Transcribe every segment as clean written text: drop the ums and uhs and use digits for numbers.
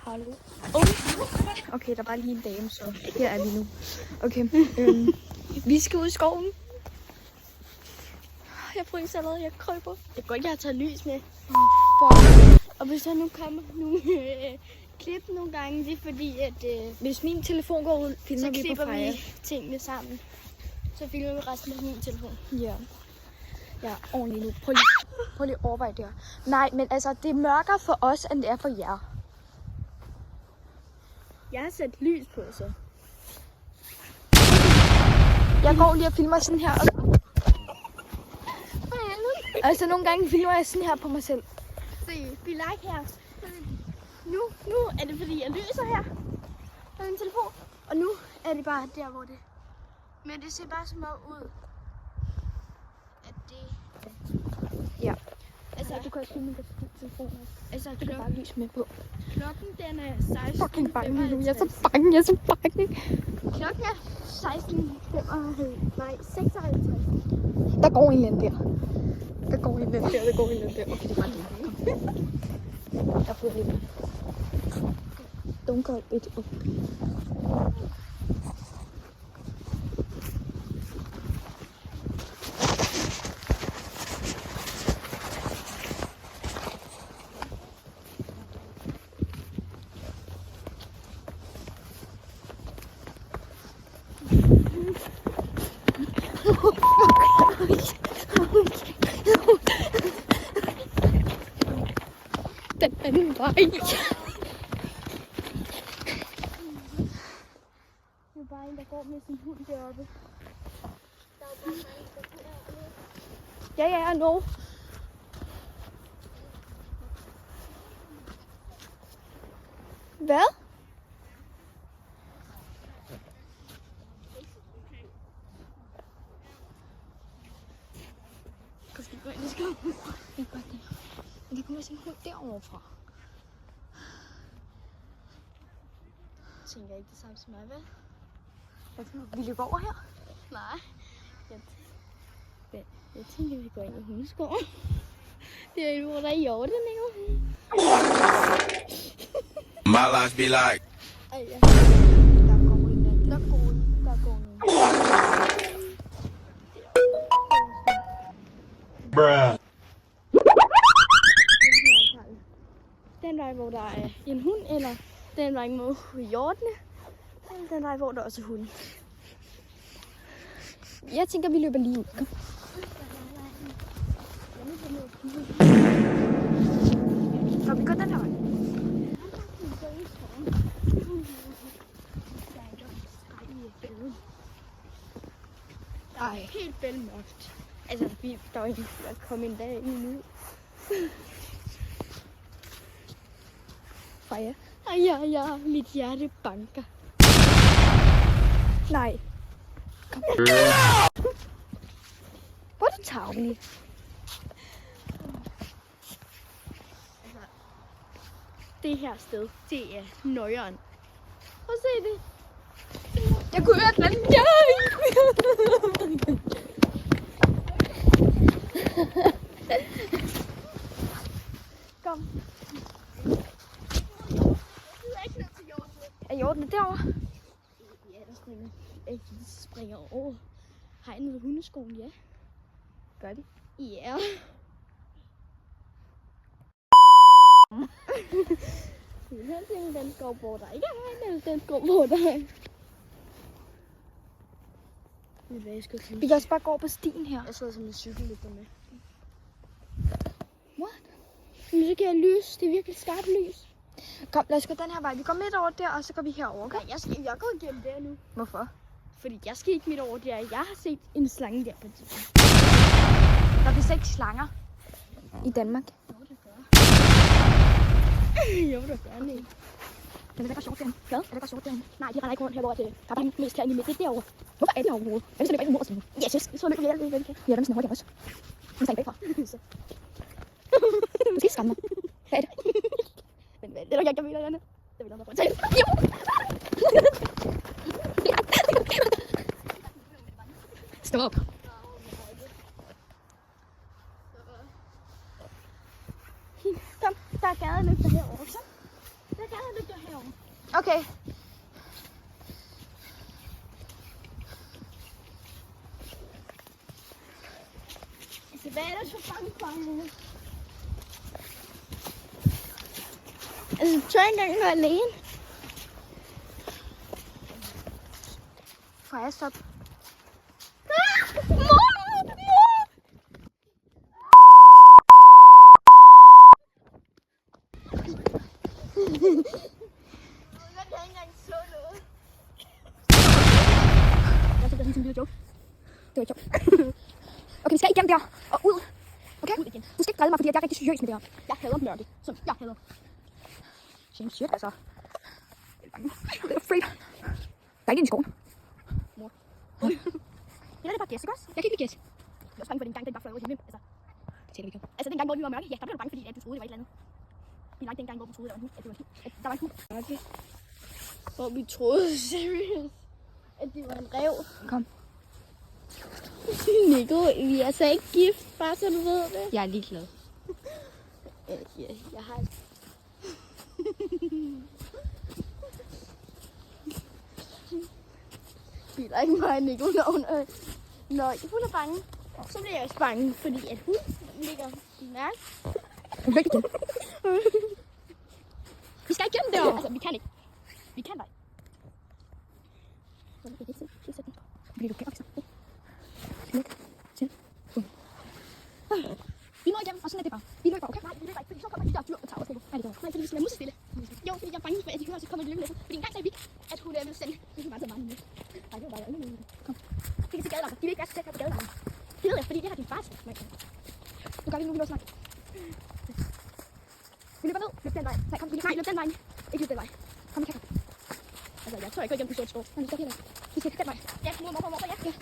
Hallo. Okay, der var lige en dame, så her er vi nu. Okay, vi skal ud i skoven. Jeg fryser allerede, jeg kryber. Det er godt, jeg har taget lys med. Og hvis der nu kommer nogle klip nogle gange, det er fordi, at Hvis min telefon går ud, filmer så vi på klipper Freja. vi tingene sammen. Så filmer vi resten af min telefon. Ja. Ja, ordentligt nu. Prøv lige at overveje det her. Nej, men altså, det er mørkere for os, end det er for jer. Jeg har sat lys på, så. Jeg går lige og filmer sådan her. Altså, nogle gange filmer jeg sådan her på mig selv. Se, vi like her. Nu er det fordi, jeg lyser her med min telefon. Og nu er det bare der, hvor det... Men det ser bare så meget ud, at det... Ja. Altså, Du kan også filme min telefon også. altså Du kan bare lys med på. klokken den er 16. Fucking bange nu. Jeg er så bange, Klokken er 16:55. Nej, 56. Der går en eller anden der. Der går en eller anden der. Okay, det er bare det. Kom. Jeg får lidt. Don't go it up. Den anden vej. Det er bare en, der går med sin hund deroppe. Der er bare mange, der går deroppe. Ja, no. Hvad? Skal vi gå ind i skoven? Jeg gør det. Men der kommer sådan en hund derovre fra. Jeg tænker ikke det samme som mig, vel? Hvad for noget? Vi løber over her? Nej. Jeg tænker, vi går ind i hundeskoven. Det er jo, hvor der er hjorte, jo. My life be like. Ej, ja. Der går en anden. Der går en. Bruh. Den vej, hvor der er en hund, eller den vej mod hjortene, eller den vej, hvor der også er hunde. Jeg tænker, vi løber lige ud. Kom. Skal vi gå den her vej? Ej. Helt bælmørkt. Altså, der var ikke kommet en dag endnu. Freja. Ej, ja, mit hjerte banker. Nej. Kom. Hvor er du tavlig? Det her sted, det er nøjeren. Prøv at se det. Jeg kunne høre den anden. Ja! Kom. Er hjortene derovre? Ja, der springer. De springer over hegnet ved hundeskoven, ja. Gør de? Ja. Den skov, hvor der ikke er hegn, eller den skov, hvor der er. Vi kan også bare gå over på stien her. Jeg sidder som en cykellygter med. What? Men så kan jeg lys. Det er virkelig skarpt lys. Kom, lad os gå den her vej. Vi går midt over der, og så går vi herover. Okay? Nej, jeg går igennem der nu. Hvorfor? Fordi jeg skal ikke midt over der. Jeg har set en slange der på et tidspunkt. Der findes ikke slanger i Danmark. Jo, det gør. Jo, det gør nej. Men det er sjovt derinde. Hvad? Er det sjovt derinde? Nej, de render ikke rundt her, hvor det er bare mest klæder i midt. Det er derovre. Hvorfor er det derovre? Hvem så løber ikke mod os nu? Yes, jeg tror, løber vi alle det. Ja, dem snakker jeg også. Hun sagde bagfra. Måske skræmme mig. Hvad er det? Men hvad? Det er der ikke, jeg vil have. Det vil jeg nok tage. Stop. Kom, der er gadelygter herovre. Så. Der er gadelygter Okay. Altså, hvad er der så bange for hende? Altså, tør ikke engang gå alene. Får jeg stoppe? Det var sjovt. Okay, vi skal igennem der og ud. Okay? Ud igen. Du skal ikke drille mig, fordi jeg er rigtig seriøs med det her. Jeg hader mørke. Så jeg hader. Shame shit, altså. Jeg er afraid. Der er ikke en i skoven. Mor. Det er bare gæst, ikke også? Jeg kan ikke gæst. Jeg var bange for den gang, den bare fløj over himlen. Altså, det tæller vi ikke. Altså, den gang, hvor vi var mørke, ja, der blev du bange, fordi at du troede, det var et eller andet. Vi lagde den gang, hvor vi troede, der var en hund. At der var en hund. Okay. Hvor vi troede seriøst, at det var en rev. Kom. Nico, vi er altså ikke gift, bare så du ved det. Jeg er ligeglad. Ja, jeg har... Biler ikke mig, Nico, når hun er bange. Så bliver jeg også bange, fordi at hun ligger mærke. Hun væk igen. Vi skal igennem der. Altså, vi kan ikke. Vi kan bare ikke. Fordi du kan også. Vi må igennem, og sådan er det bare. Vi løber, okay? Nej, vi løber ikke, fordi så kommer de der dyr og tager os. Nej, det går. Nej, fordi vi skal være musestille. Jo, fordi jeg er bange for, at de hører, så kommer de løbende efter. Fordi en gang sagde vi, at hun ville sende. Vi kan bare tage mange med. Nej, det var bare ikke. Kom. Det kan se gadelamper. De vil ikke være så tæt på gadelamper. Det ved jeg, fordi det har din far sagt. Nu gør vi nu, vi løber snart. Vi løber ned. Løb den vej. Nej, kom, nej, løb den vej. Ikke løb den vej. Kom, vi kan. Altså, jeg tror ikke, igennem den sorte skov. Men vi skal helt vej. Vi skal den vej. Ja, morfar, ja.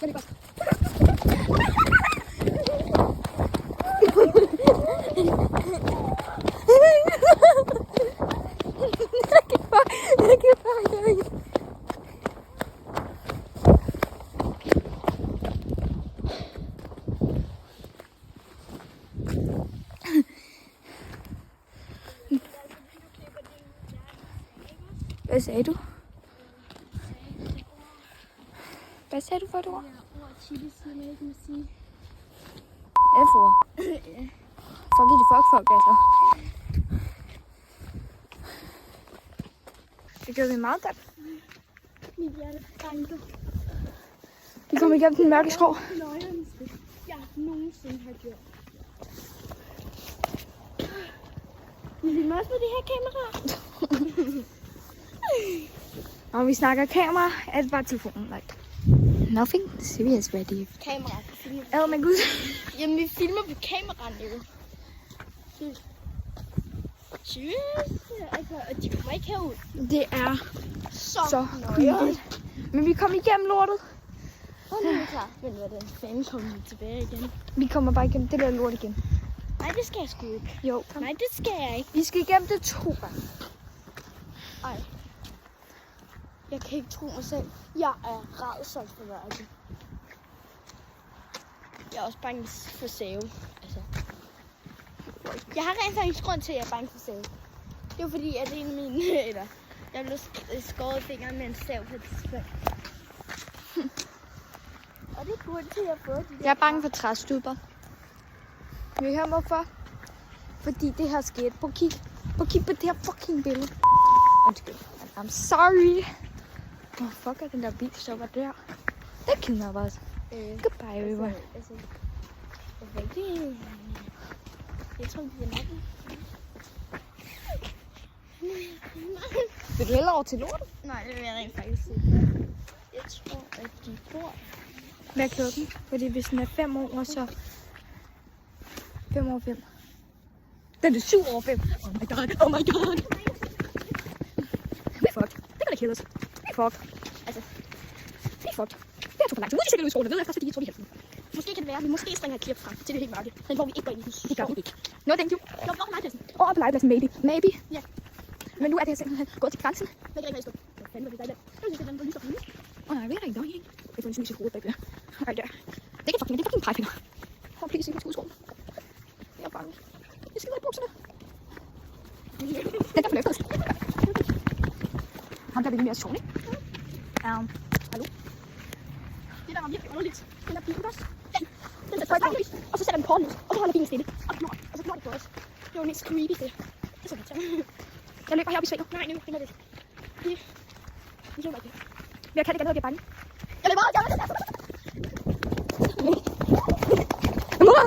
Jeg løber også. Hvad sagde du? Hvad sagde du for et ord? Chili siger man ikke må sige. F-ord. Fuck de folk, altså. Det gør vi meget godt. Mit hjerte banker. Vi kommer igennem den mørke skov. Nøjernste, jeg nogensinde har gjort. Vi filmer også med det her kamera. Når vi snakker kamera, er det bare telefonen. Like, nothing serious ready. Kamera. Ad med Gud. Jamen, vi filmer på kameraen jo. Seriøst? Altså, og de kommer ikke herud. Det er så nøjeren. creepy. Men vi kom igennem lortet. Og nu er vi klar. Men hvordan fanden kommer vi tilbage igen? Vi kommer bare igennem det der lort igen. Nej, det skal jeg sgu ikke. Jo, kom. Nej, det skal jeg ikke. Vi skal igennem det 2 gange. Ej. Jeg kan ikke tro mig selv. Jeg er rædsel for mørke. Jeg er også bange for sæve. Altså. Jeg har rent faktisk grund til, at jeg er bange for sæve. Det er jo fordi, at en af mine... Eller, jeg blev skåret fingeren med en stav på et tidspunkt. Og det er grunden til, at jeg har fået de der... Jeg er bange for træstubber. Vil I høre hvorfor? Fordi det her skete. Prøv at kigge på det her fucking billede. Undskyld. I'm sorry. Oh, fuck, er den der bil stopper der. Det kidnapper os. Goodbye, everyone. Altså, det... Jeg tror, det er natten. Vil du hellere over til lortet? Nej, det vil jeg rent faktisk ikke. Jeg tror, at de bor... Hvad er klokken? Fordi hvis den er 5 år, så... 5 over 5. Den er 7 over 5. Oh my god, oh my god. Det er fucked. Det kan da kede os. Det er fucked. Altså, det er fucked. Det er for langt. Nu er de sikkert ude i skolen. Det ved jeg først, fordi de tror, de er helvede. Måske kan det være, at vi måske springer et klip frem til det helt mørke. Men hvor vi ikke går ind i huset. Det gør vi ikke. No, thank you. Jeg var på legepladsen. Over på legepladsen, maybe. Maybe. Ja. Men nu er det her simpelthen gået til grænsen. Jeg kan ikke rigtig stå. Hvad fanden var det der? Jeg synes, det er den, der lyser fra lyset. Nej, det er ikke noget, ikke? Jeg får en snus i hovedet bagved. Nej, der. Det er fucking pegefinger. For please, ikke til udskolen. Jeg er bange. Jeg skal være i bukserne. Den kan forløftes. Ham der vil lige mere sjovt, ikke? Hallo? Det der var virkelig underligt. Den der bil, ikke også? Den sætter bare lys, og så sætter den på lys, og så holder bilen stille. Og så knor det på os. Det var det mest creepy sted. Det er så lidt. Jeg løber herop i svinget. Nej, nu er det. Vi løber ikke. Men jeg kan ikke andet, jeg er bange. Jeg løber også, jeg løber. Mor!